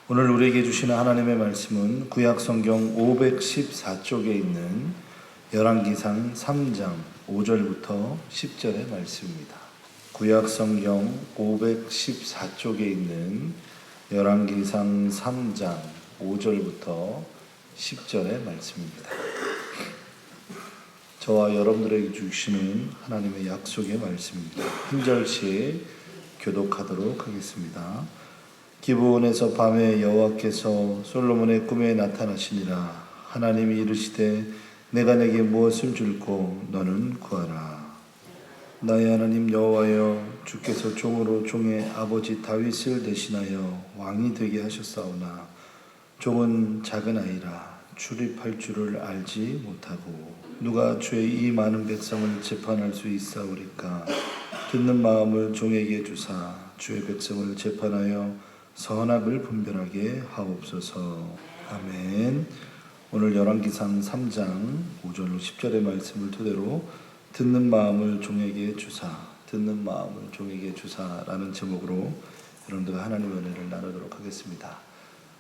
오늘 우리에게 주시는 하나님의 말씀은 구약 성경 514쪽에 있는 열왕기상 3장 5절부터 10절의 말씀입니다. 구약 성경 514쪽에 있는 열왕기상 3장 5절부터 10절의 말씀입니다. 저와 여러분들에게 주시는 하나님의 약속의 말씀입니다. 한 절씩 교독하도록 하겠습니다. 기브온에서 밤에 여호와께서 솔로몬의 꿈에 나타나시니라. 하나님이 이르시되 내가 내게 무엇을 줄고 너는 구하라. 나의 하나님 여호와여, 주께서 종으로 종의 아버지 다윗을 대신하여 왕이 되게 하셨사오나 종은 작은 아이라 출입할 줄을 알지 못하고 누가 주의 이 많은 백성을 재판할 수 있사오리까. 듣는 마음을 종에게 주사 주의 백성을 재판하여 선악을 분별하게 하옵소서. 아멘. 오늘 열왕기상 3장 5절로 10절의 말씀을 토대로 듣는 마음을 종에게 주사, 듣는 마음을 종에게 주사라는 제목으로 여러분들과 하나님의 은혜를 나누도록 하겠습니다.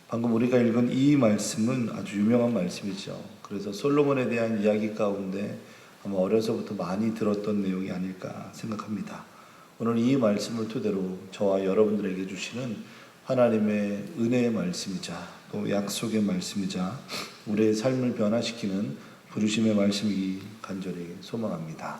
방금 우리가 읽은 이 말씀은 아주 유명한 말씀이죠. 그래서 솔로몬에 대한 이야기 가운데 아마 어려서부터 많이 들었던 내용이 아닐까 생각합니다. 오늘 이 말씀을 토대로 저와 여러분들에게 주시는 하나님의 은혜의 말씀이자 또 약속의 말씀이자 우리의 삶을 변화시키는 부르심의 말씀이기 간절히 소망합니다.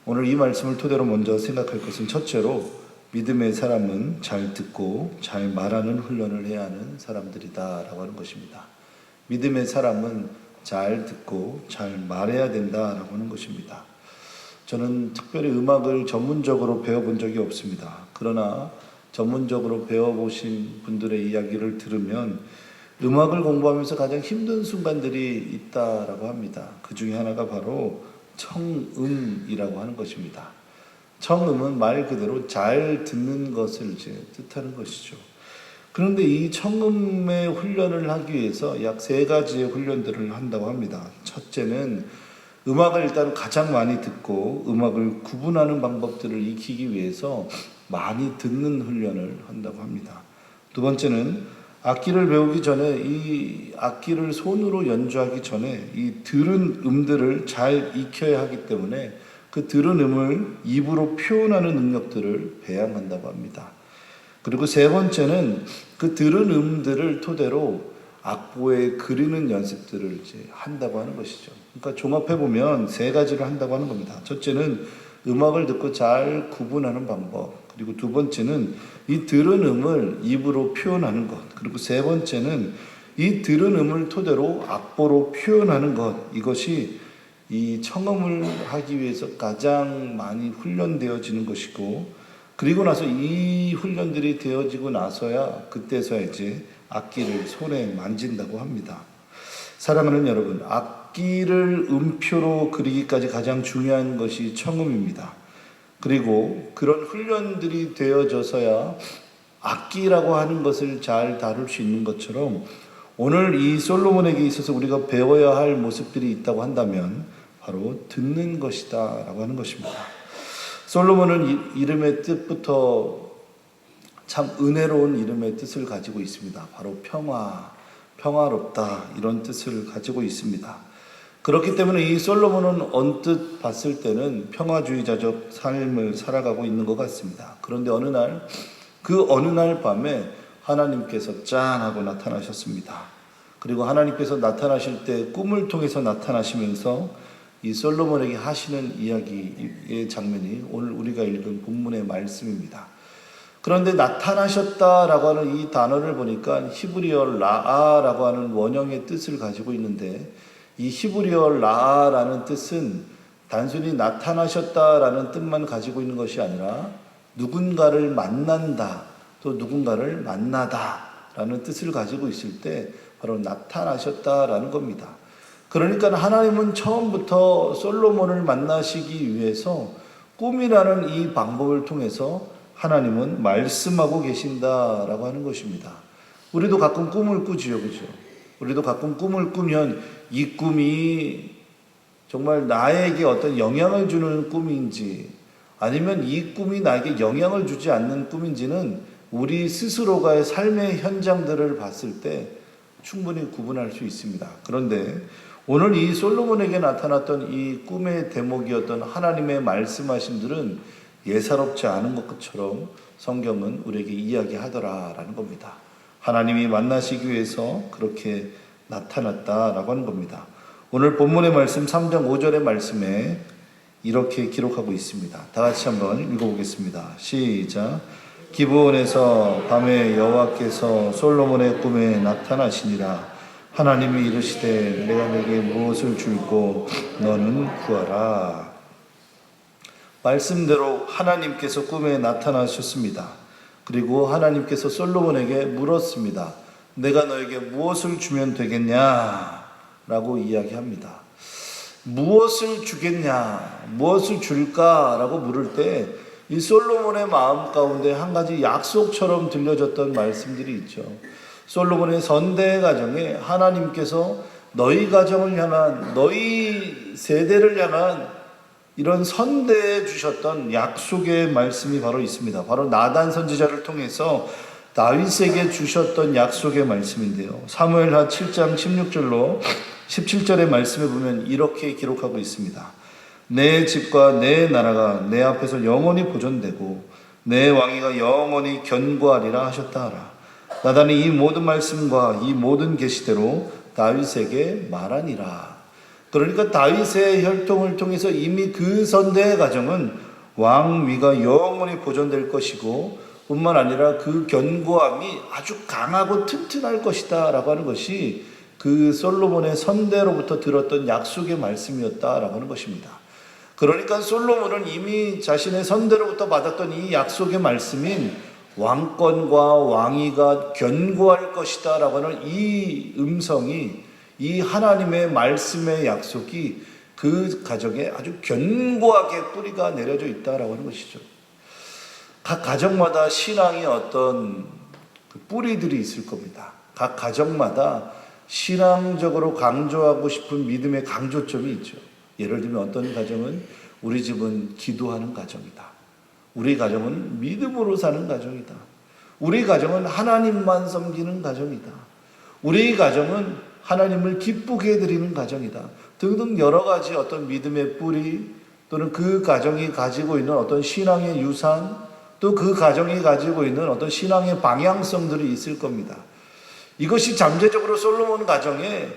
오늘 이 말씀을 토대로 먼저 생각할 것은 첫째로 믿음의 사람은 잘 듣고 잘 말하는 훈련을 해야 하는 사람들이다 라고 하는 것입니다. 믿음의 사람은 잘 듣고 잘 말해야 된다라고 하는 것입니다. 저는 특별히 음악을 전문적으로 배워본 적이 없습니다. 그러나 전문적으로 배워보신 분들의 이야기를 들으면 음악을 공부하면서 가장 힘든 순간들이 있다라고 합니다. 그 중에 하나가 바로 청음이라고 하는 것입니다. 청음은 말 그대로 잘 듣는 것을 이제 뜻하는 것이죠. 그런데 이 청음의 훈련을 하기 위해서 약 3가지의 훈련들을 한다고 합니다. 첫째는 음악을 일단 가장 많이 듣고 음악을 구분하는 방법들을 익히기 위해서 많이 듣는 훈련을 한다고 합니다. 두 번째는 악기를 배우기 전에 이 악기를 손으로 연주하기 전에 이 들은 음들을 잘 익혀야 하기 때문에 그 들은 음을 입으로 표현하는 능력들을 배양한다고 합니다. 그리고 세 번째는 그 들은 음들을 토대로 악보에 그리는 연습들을 이제 한다고 하는 것이죠. 그러니까 종합해보면 3가지를 한다고 하는 겁니다. 첫째는 음악을 듣고 잘 구분하는 방법, 그리고 두 번째는 이 들은 음을 입으로 표현하는 것, 그리고 세 번째는 이 들은 음을 토대로 악보로 표현하는 것, 이것이 이 청음을 하기 위해서 가장 많이 훈련되어지는 것이고, 그리고 나서 이 훈련들이 되어지고 나서야 그때서야 이제 악기를 손에 만진다고 합니다. 사랑하는 여러분, 악기를 음표로 그리기까지 가장 중요한 것이 청음입니다. 그리고 그런 훈련들이 되어져서야 악기라고 하는 것을 잘 다룰 수 있는 것처럼 오늘 이 솔로몬에게 있어서 우리가 배워야 할 모습들이 있다고 한다면 바로 듣는 것이다 라고 하는 것입니다. 솔로몬은 이름의 뜻부터 참 은혜로운 이름의 뜻을 가지고 있습니다. 바로 평화, 평화롭다 이런 뜻을 가지고 있습니다. 그렇기 때문에 이 솔로몬은 언뜻 봤을 때는 평화주의자적 삶을 살아가고 있는 것 같습니다. 그런데 어느 날 밤에 하나님께서 짠 하고 나타나셨습니다. 그리고 하나님께서 나타나실 때 꿈을 통해서 나타나시면서 이 솔로몬에게 하시는 이야기의 장면이 오늘 우리가 읽은 본문의 말씀입니다. 그런데 나타나셨다라고 하는 이 단어를 보니까 히브리어 라아라고 하는 원형의 뜻을 가지고 있는데 이 히브리어 라아라는 뜻은 단순히 나타나셨다라는 뜻만 가지고 있는 것이 아니라 누군가를 만난다, 또 누군가를 만나다라는 뜻을 가지고 있을 때 바로 나타나셨다라는 겁니다. 그러니까 하나님은 처음부터 솔로몬을 만나시기 위해서 꿈이라는 이 방법을 통해서 하나님은 말씀하고 계신다라고 하는 것입니다. 우리도 가끔 꿈을 꾸지요, 그죠? 우리도 가끔 꿈을 꾸면 이 꿈이 정말 나에게 어떤 영향을 주는 꿈인지 아니면 이 꿈이 나에게 영향을 주지 않는 꿈인지는 우리 스스로가의 삶의 현장들을 봤을 때 충분히 구분할 수 있습니다. 그런데 오늘 이 솔로몬에게 나타났던 이 꿈의 대목이었던 하나님의 말씀하심들은 예사롭지 않은 것처럼 성경은 우리에게 이야기하더라라는 겁니다. 하나님이 만나시기 위해서 그렇게 나타났다라고 하는 겁니다. 오늘 본문의 말씀 3장 5절의 말씀에 이렇게 기록하고 있습니다. 다 같이 한번 읽어보겠습니다. 시작. 기브온에서 밤에 여호와께서 솔로몬의 꿈에 나타나시니라. 하나님이 이르시되 내가 내게 무엇을 줄고 너는 구하라. 말씀대로 하나님께서 꿈에 나타나셨습니다. 그리고 하나님께서 솔로몬에게 물었습니다. 내가 너에게 무엇을 주면 되겠냐? 라고 이야기합니다. 무엇을 주겠냐? 무엇을 줄까? 라고 물을 때 이 솔로몬의 마음 가운데 한 가지 약속처럼 들려졌던 말씀들이 있죠. 솔로몬의 선대 가정에 하나님께서 너희 가정을 향한, 너희 세대를 향한 이런 선대해 주셨던 약속의 말씀이 바로 있습니다. 바로 나단 선지자를 통해서 다윗에게 주셨던 약속의 말씀인데요. 사무엘하 7장 16절로 17절의 말씀에 보면 이렇게 기록하고 있습니다. 내 집과 내 나라가 내 앞에서 영원히 보존되고 내 왕위가 영원히 견고하리라 하셨다 하라. 나단이 이 모든 말씀과 이 모든 계시대로 다윗에게 말하니라. 그러니까 다윗의 혈통을 통해서 이미 그 선대의 가정은 왕위가 영원히 보존될 것이고 뿐만 아니라 그 견고함이 아주 강하고 튼튼할 것이다 라고 하는 것이 그 솔로몬의 선대로부터 들었던 약속의 말씀이었다라고 하는 것입니다. 그러니까 솔로몬은 이미 자신의 선대로부터 받았던 이 약속의 말씀인 왕권과 왕위가 견고할 것이다 라고 하는 이 음성이, 이 하나님의 말씀의 약속이 그 가정에 아주 견고하게 뿌리가 내려져 있다라고 하는 것이죠. 각 가정마다 신앙의 어떤 뿌리들이 있을 겁니다. 각 가정마다 신앙적으로 강조하고 싶은 믿음의 강조점이 있죠. 예를 들면 어떤 가정은 우리 집은 기도하는 가정이다. 우리 가정은 믿음으로 사는 가정이다. 우리 가정은 하나님만 섬기는 가정이다. 우리 가정은 하나님을 기쁘게 해드리는 가정이다. 등등 여러 가지 어떤 믿음의 뿌리 또는 그 가정이 가지고 있는 어떤 신앙의 유산 또 그 가정이 가지고 있는 어떤 신앙의 방향성들이 있을 겁니다. 이것이 잠재적으로 솔로몬 가정에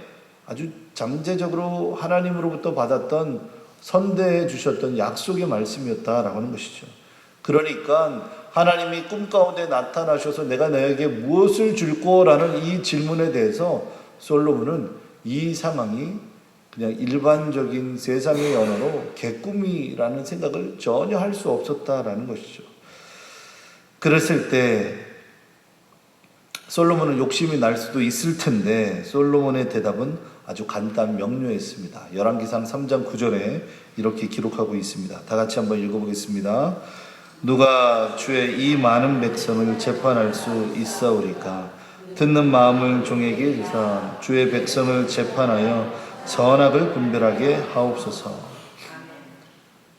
아주 잠재적으로 하나님으로부터 받았던 선대해 주셨던 약속의 말씀이었다라고 하는 것이죠. 그러니까 하나님이 꿈 가운데 나타나셔서 내가 너에게 무엇을 줄 거라는 이 질문에 대해서 솔로몬은 이 상황이 그냥 일반적인 세상의 언어로 개꿈이라는 생각을 전혀 할 수 없었다라는 것이죠. 그랬을 때 솔로몬은 욕심이 날 수도 있을 텐데 솔로몬의 대답은 아주 간단 명료했습니다. 열왕기상 3장 9절에 이렇게 기록하고 있습니다. 다 같이 한번 읽어보겠습니다. 누가 주의 이 많은 백성을 재판할 수 있사오리까? 듣는 마음을 종에게 주사 주의 백성을 재판하여 선악을 분별하게 하옵소서.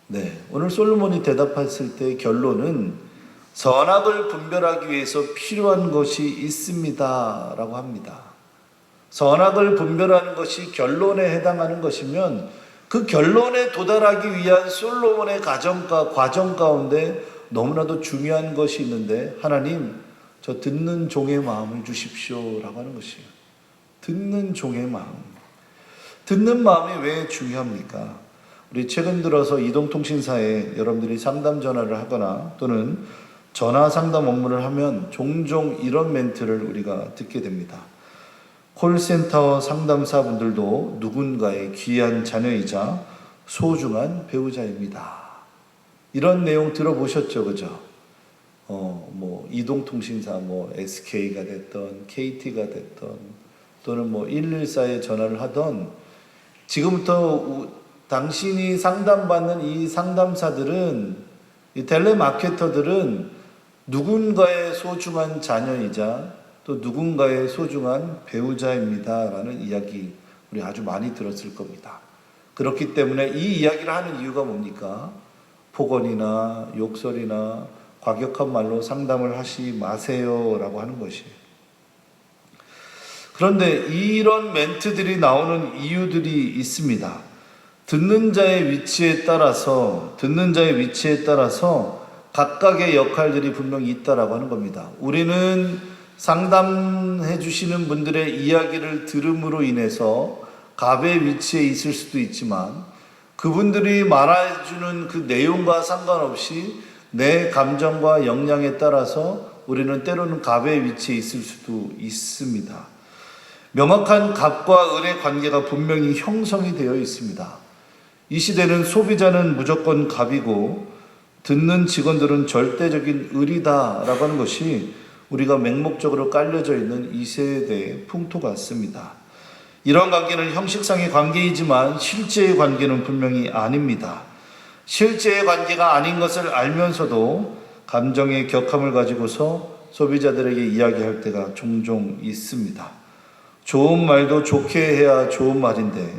네, 오늘 솔로몬이 대답했을 때 결론은 선악을 분별하기 위해서 필요한 것이 있습니다 라고 합니다. 선악을 분별하는 것이 결론에 해당하는 것이면 그 결론에 도달하기 위한 솔로몬의 가정과 과정 가운데 너무나도 중요한 것이 있는데 하나님 저 듣는 종의 마음을 주십시오 라고 하는 것이에요. 듣는 종의 마음. 듣는 마음이 왜 중요합니까? 우리 최근 들어서 이동통신사에 여러분들이 상담 전화를 하거나 또는 전화 상담 업무를 하면 종종 이런 멘트를 우리가 듣게 됩니다. 콜센터 상담사분들도 누군가의 귀한 자녀이자 소중한 배우자입니다. 이런 내용 들어보셨죠, 그죠? 이동통신사, SK가 됐던, KT가 됐던, 또는 114에 전화를 하던, 지금부터 당신이 상담받는 이 상담사들은, 이 텔레마케터들은 누군가의 소중한 자녀이자 또 누군가의 소중한 배우자입니다 라는 이야기 우리 아주 많이 들었을 겁니다. 그렇기 때문에 이 이야기를 하는 이유가 뭡니까? 폭언이나 욕설이나 과격한 말로 상담을 하시 마세요라고 하는 것이에요. 그런데 이런 멘트들이 나오는 이유들이 있습니다. 듣는 자의 위치에 따라서 각각의 역할들이 분명히 있다라고 하는 겁니다. 우리는 상담해 주시는 분들의 이야기를 들음으로 인해서 갑의 위치에 있을 수도 있지만, 그분들이 말해주는 그 내용과 상관없이 내 감정과 역량에 따라서 우리는 때로는 갑의 위치에 있을 수도 있습니다. 명확한 갑과 을의 관계가 분명히 형성이 되어 있습니다. 이 시대는 소비자는 무조건 갑이고 듣는 직원들은 절대적인 을이다라고 하는 것이 우리가 맹목적으로 깔려져 있는 이 세대의 풍토 같습니다. 이런 관계는 형식상의 관계이지만 실제의 관계는 분명히 아닙니다. 실제의 관계가 아닌 것을 알면서도 감정의 격함을 가지고서 소비자들에게 이야기할 때가 종종 있습니다. 좋은 말도 좋게 해야 좋은 말인데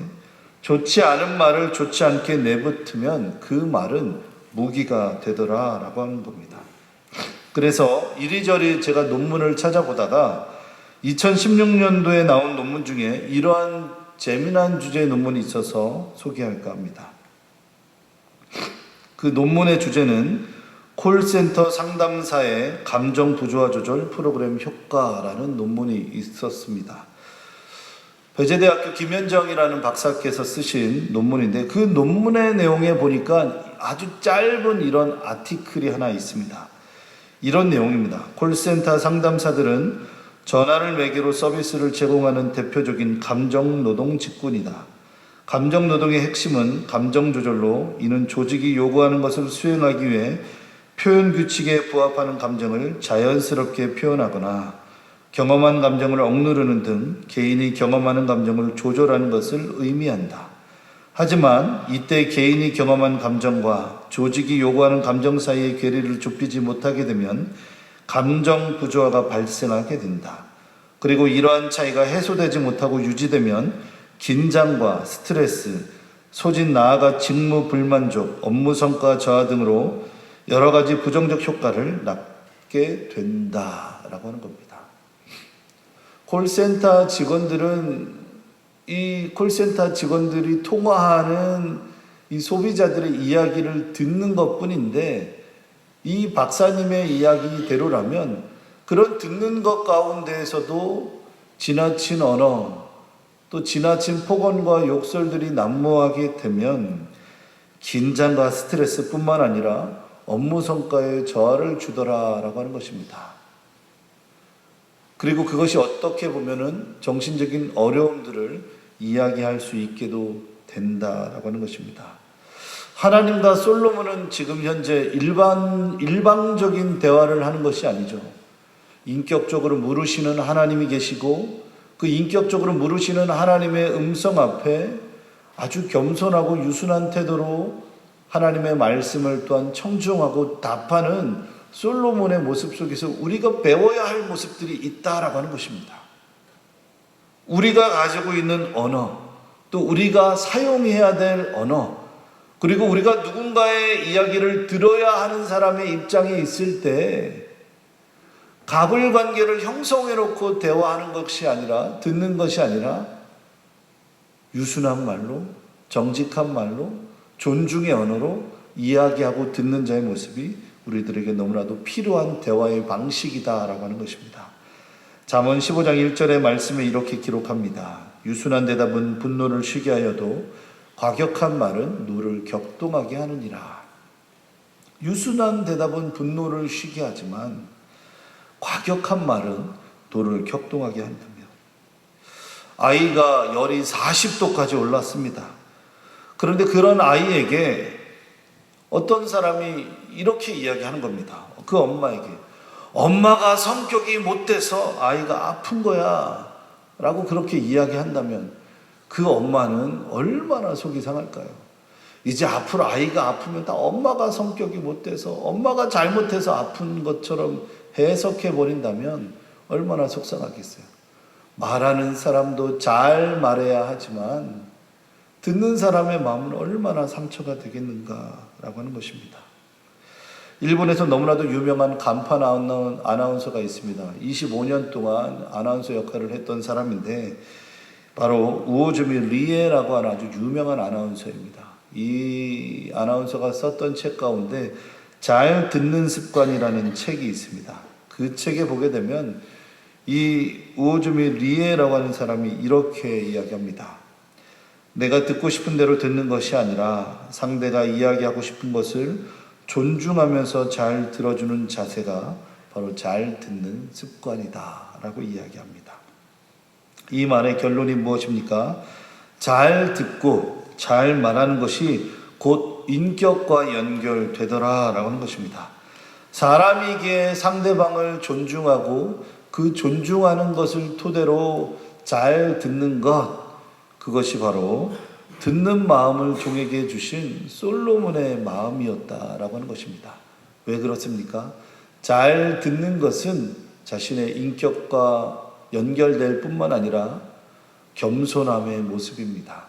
좋지 않은 말을 좋지 않게 내뱉으면 그 말은 무기가 되더라라고 하는 겁니다. 그래서 이리저리 제가 논문을 찾아보다가 2016년도에 나온 논문 중에 이러한 재미난 주제의 논문이 있어서 소개할까 합니다. 그 논문의 주제는 콜센터 상담사의 감정 부조화 조절 프로그램 효과라는 논문이 있었습니다. 배재대학교 김현정이라는 박사께서 쓰신 논문인데, 그 논문의 내용에 보니까 아주 짧은 이런 아티클이 하나 있습니다. 이런 내용입니다. 콜센터 상담사들은 전화를 매개로 서비스를 제공하는 대표적인 감정노동 직군이다. 감정노동의 핵심은 감정조절로, 이는 조직이 요구하는 것을 수행하기 위해 표현 규칙에 부합하는 감정을 자연스럽게 표현하거나 경험한 감정을 억누르는 등 개인이 경험하는 감정을 조절하는 것을 의미한다. 하지만 이때 개인이 경험한 감정과 조직이 요구하는 감정 사이의 괴리를 좁히지 못하게 되면 감정 부조화가 발생하게 된다. 그리고 이러한 차이가 해소되지 못하고 유지되면 긴장과 스트레스, 소진 나아가 직무 불만족, 업무 성과 저하 등으로 여러 가지 부정적 효과를 낳게 된다라고 하는 겁니다. 콜센터 직원들은 이 콜센터 직원들이 통화하는 이 소비자들의 이야기를 듣는 것뿐인데, 이 박사님의 이야기대로라면 그런 듣는 것 가운데에서도 지나친 언어, 또 지나친 폭언과 욕설들이 난무하게 되면 긴장과 스트레스뿐만 아니라 업무 성과에 저하를 주더라라고 하는 것입니다. 그리고 그것이 어떻게 보면은 정신적인 어려움들을 이야기할 수 있게도 된다라고 하는 것입니다. 하나님과 솔로몬은 지금 현재 일방적인 대화를 하는 것이 아니죠. 인격적으로 물으시는 하나님이 계시고, 그 인격적으로 물으시는 하나님의 음성 앞에 아주 겸손하고 유순한 태도로 하나님의 말씀을 또한 청중하고 답하는 솔로몬의 모습 속에서 우리가 배워야 할 모습들이 있다라고 하는 것입니다. 우리가 가지고 있는 언어, 또 우리가 사용해야 될 언어, 그리고 우리가 누군가의 이야기를 들어야 하는 사람의 입장에 있을 때 갑을 관계를 형성해 놓고 대화하는 것이 아니라, 듣는 것이 아니라 유순한 말로, 정직한 말로, 존중의 언어로 이야기하고 듣는 자의 모습이 우리들에게 너무나도 필요한 대화의 방식이다라고 하는 것입니다. 잠언 15장 1절의 말씀에 이렇게 기록합니다. 유순한 대답은 분노를 쉬게 하여도 과격한 말은 노를 격동하게 하느니라. 유순한 대답은 분노를 쉬게 하지만 과격한 말은 노를 격동하게 한다며. 아이가 열이 40도까지 올랐습니다. 그런데 그런 아이에게 어떤 사람이 이렇게 이야기하는 겁니다. 그 엄마에게, 엄마가 성격이 못돼서 아이가 아픈 거야 라고 그렇게 이야기한다면 그 엄마는 얼마나 속이 상할까요? 이제 앞으로 아이가 아프면 다 엄마가 성격이 못돼서, 엄마가 잘못해서 아픈 것처럼 해석해 버린다면 얼마나 속상하겠어요. 말하는 사람도 잘 말해야 하지만 듣는 사람의 마음은 얼마나 상처가 되겠는가라고 하는 것입니다. 일본에서 너무나도 유명한 간판 아나운서가 있습니다. 25년 동안 아나운서 역할을 했던 사람인데 바로 우오즈미 리에라고 하는 아주 유명한 아나운서입니다. 이 아나운서가 썼던 책 가운데 잘 듣는 습관이라는 책이 있습니다. 그 책에 보게 되면 이 우오즈미 리에라고 하는 사람이 이렇게 이야기합니다. 내가 듣고 싶은 대로 듣는 것이 아니라 상대가 이야기하고 싶은 것을 존중하면서 잘 들어주는 자세가 바로 잘 듣는 습관이다 라고 이야기합니다. 이 말의 결론이 무엇입니까? 잘 듣고 잘 말하는 것이 곧 인격과 연결되더라 라고 하는 것입니다. 사람에게 상대방을 존중하고 그 존중하는 것을 토대로 잘 듣는 것, 그것이 바로 듣는 마음을 종에게 주신 솔로몬의 마음이었다라고 하는 것입니다. 왜 그렇습니까? 잘 듣는 것은 자신의 인격과 연결될 뿐만 아니라 겸손함의 모습입니다.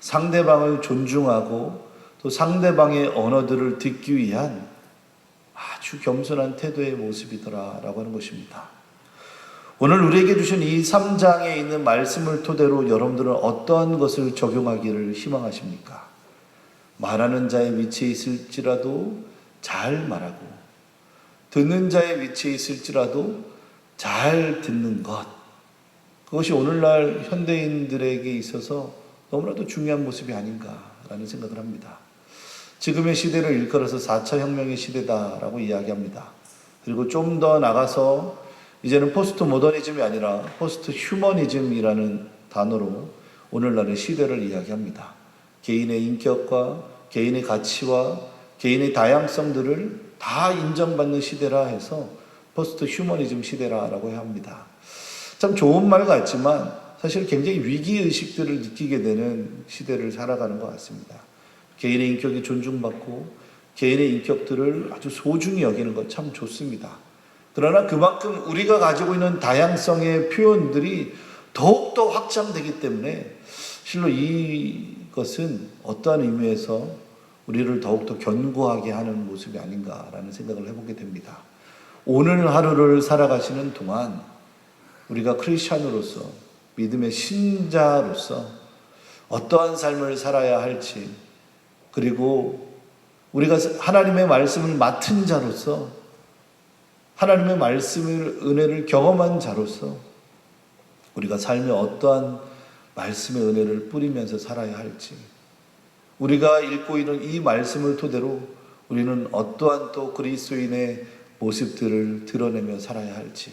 상대방을 존중하고 또 상대방의 언어들을 듣기 위한 아주 겸손한 태도의 모습이더라라고 하는 것입니다. 오늘 우리에게 주신 이 3장에 있는 말씀을 토대로 여러분들은 어떠한 것을 적용하기를 희망하십니까? 말하는 자의 위치에 있을지라도 잘 말하고, 듣는 자의 위치에 있을지라도 잘 듣는 것, 그것이 오늘날 현대인들에게 있어서 너무나도 중요한 모습이 아닌가라는 생각을 합니다. 지금의 시대를 일컬어서 4차 혁명의 시대다라고 이야기합니다. 그리고 좀 더 나가서 이제는 포스트 모더니즘이 아니라 포스트 휴머니즘이라는 단어로 오늘날의 시대를 이야기합니다. 개인의 인격과 개인의 가치와 개인의 다양성들을 다 인정받는 시대라 해서 포스트 휴머니즘 시대라고 해야 합니다. 참 좋은 말 같지만 사실 굉장히 위기의식들을 느끼게 되는 시대를 살아가는 것 같습니다. 개인의 인격이 존중받고 개인의 인격들을 아주 소중히 여기는 것 참 좋습니다. 그러나 그만큼 우리가 가지고 있는 다양성의 표현들이 더욱더 확장되기 때문에 실로 이것은 어떠한 의미에서 우리를 더욱더 견고하게 하는 모습이 아닌가라는 생각을 해보게 됩니다. 오늘 하루를 살아가시는 동안 우리가 크리스찬으로서, 믿음의 신자로서 어떠한 삶을 살아야 할지, 그리고 우리가 하나님의 말씀을 맡은 자로서 하나님의 말씀을, 은혜를 경험한 자로서 우리가 삶에 어떠한 말씀의 은혜를 뿌리면서 살아야 할지, 우리가 읽고 있는 이 말씀을 토대로 우리는 어떠한 또 그리스도인의 모습들을 드러내며 살아야 할지,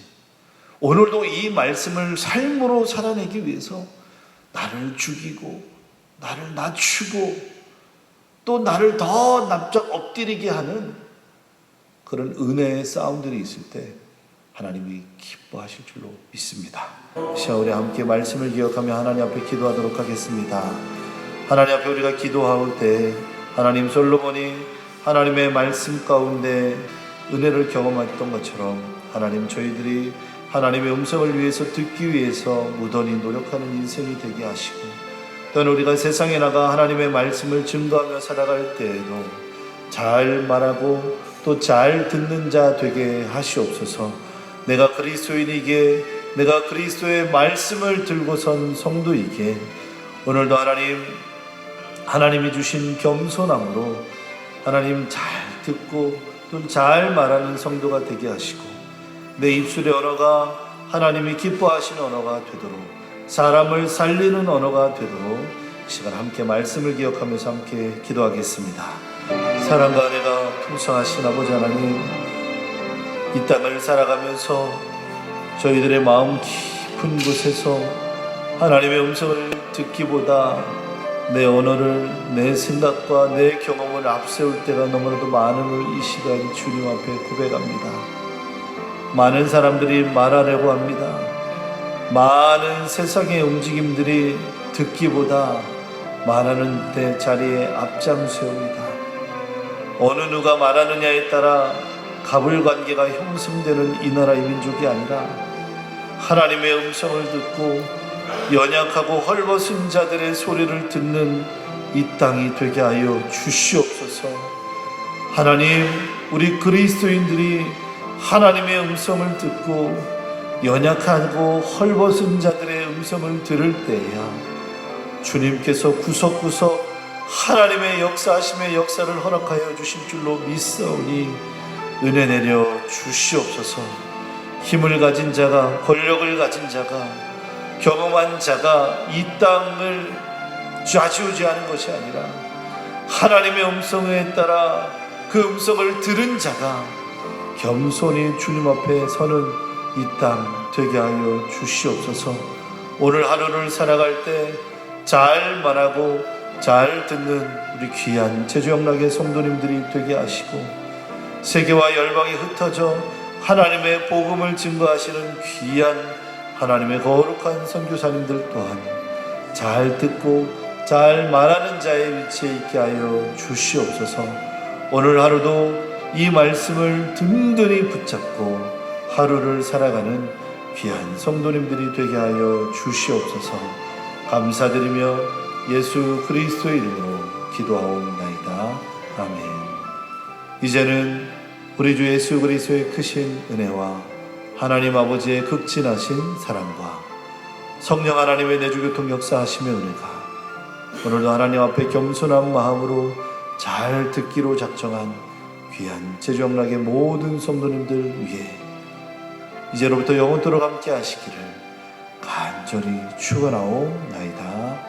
오늘도 이 말씀을 삶으로 살아내기 위해서 나를 죽이고 나를 낮추고 또 나를 더 납작 엎드리게 하는 그런 은혜의 싸움들이 있을 때 하나님이 기뻐하실 줄로 믿습니다. 시아울에 함께 말씀을 기억하며 하나님 앞에 기도하도록 하겠습니다. 하나님 앞에 우리가 기도할 때 하나님, 솔로몬이 하나님의 말씀 가운데 은혜를 경험했던 것처럼 하나님, 저희들이 하나님의 음성을 위해서 듣기 위해서 무던히 노력하는 인생이 되게 하시고, 또한 우리가 세상에 나가 하나님의 말씀을 증거하며 살아갈 때에도 잘 말하고 또 잘 듣는 자 되게 하시옵소서. 내가 그리스도인이기에, 내가 그리스도의 말씀을 들고선 성도이기에 오늘도 하나님이 주신 겸손함으로 하나님 잘 듣고 또 잘 말하는 성도가 되게 하시고, 내 입술의 언어가 하나님이 기뻐하시는 언어가 되도록, 사람을 살리는 언어가 되도록 시간 함께 말씀을 기억하면서 함께 기도하겠습니다. 사랑과 은혜가 풍성하신 아버지 하나님, 이 땅을 살아가면서 저희들의 마음 깊은 곳에서 하나님의 음성을 듣기보다 내 언어를, 내 생각과 내 경험을 앞세울 때가 너무나도 많음을 이 시간 주님 앞에 고백합니다. 많은 사람들이 말하려고 합니다. 많은 세상의 움직임들이 듣기보다 말하는 때 자리에 앞장세웁니다. 어느 누가 말하느냐에 따라 가불관계가 형성되는 이 나라의 민족이 아니라 하나님의 음성을 듣고 연약하고 헐벗은 자들의 소리를 듣는 이 땅이 되게 하여 주시옵소서. 하나님, 우리 그리스도인들이 하나님의 음성을 듣고 연약하고 헐벗은 자들의 음성을 들을 때야 주님께서 구석구석 하나님의 역사하심의 역사를 허락하여 주실 줄로 믿사오니 은혜 내려 주시옵소서. 힘을 가진 자가, 권력을 가진 자가, 경험한 자가 이 땅을 좌지우지하는 것이 아니라 하나님의 음성에 따라 그 음성을 들은 자가 겸손히 주님 앞에 서는 이 땅 되게 하여 주시옵소서. 오늘 하루를 살아갈 때 잘 말하고 잘 듣는 우리 귀한 제주영락의 성도님들이 되게 하시고 세계와 열방에 흩어져 하나님의 복음을 증거하시는 귀한 하나님의 거룩한 선교사님들 또한 잘 듣고 잘 말하는 자의 위치에 있게 하여 주시옵소서. 오늘 하루도 이 말씀을 든든히 붙잡고 하루를 살아가는 귀한 성도님들이 되게 하여 주시옵소서. 감사드리며 예수 그리스도의 이름으로 기도하옵나이다. 아멘. 이제는 우리 주 예수 그리스도의 크신 은혜와 하나님 아버지의 극진하신 사랑과 성령 하나님의 내주교통 역사하심의 은혜가 오늘도 하나님 앞에 겸손한 마음으로 잘 듣기로 작정한 귀한 제주영락의 모든 성도님들 위해 이제로부터 영원토록 함께 하시기를 간절히 축원하옵나이다.